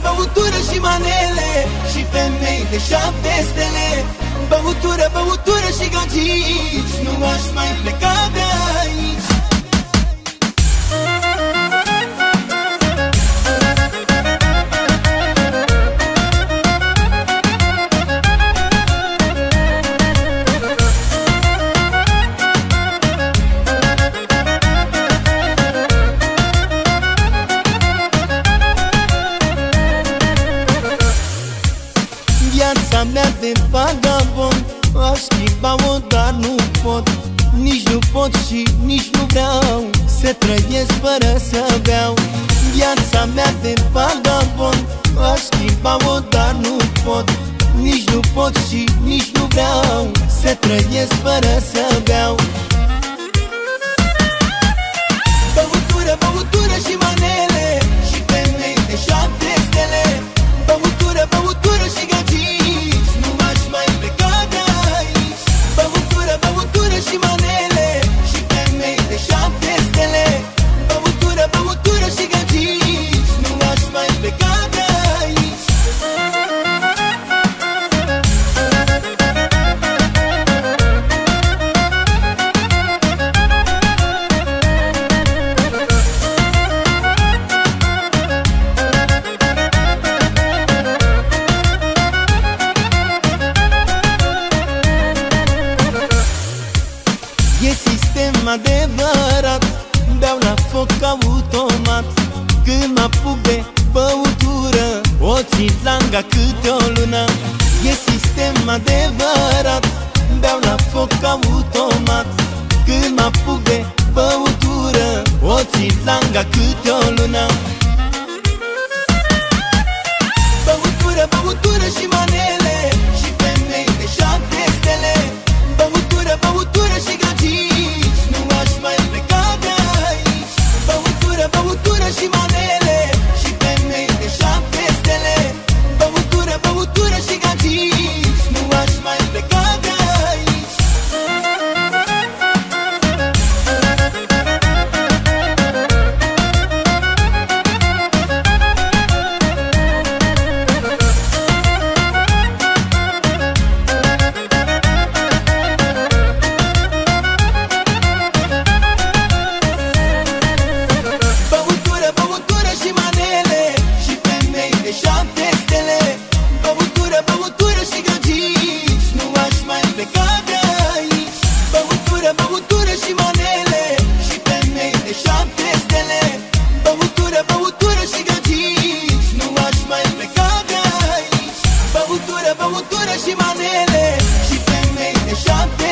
băutură și manele și femei de 7 stele. Băutură, băutură și gagici, nu aș mai pleca de aici. Viața mea de vagabond aș schimba-o, dar nu pot. Nici nu pot și nici nu vreau să trăiesc fără să beau. Viața mea de vagabond aș schimba-o, dar nu pot. Nici nu pot și nici nu vreau să trăiesc fără să beau. Băutură, băutură și manele și femei de 7 stele. Băutură, băutură și gagici, nu aș mai pleca de aici. Băutură, băutură și manele și femei de 7 stele. Băutură, băutură și gagici, nu aș mai pleca de aici. E sistem adevărat, beau la foc automat. Când mă apuc de băutură, o țin langa câte o lună. E sistem adevărat, beau la foc automat. Când mă apuc de băutură, o țin langa câte o lună. Băutură, băutură și manele și femei de 7 stele. Băutură, băutură și gagici, nu aș mai pleca de aici. Băutură, băutură și manele și femei de 7 stele. Băutură, băutură și gagici, nu aș mai pleca de aici. Băutură, băutură și manele și femei de 7 stele. Băutură, băutură și gagici, nu aș mai pleca de aici. Băutură, băutură și manele și femei de 7 stele. Băutură, băutură și gagici, nu aș mai pleca de aici. Băutură, băutură și manele și femei de 7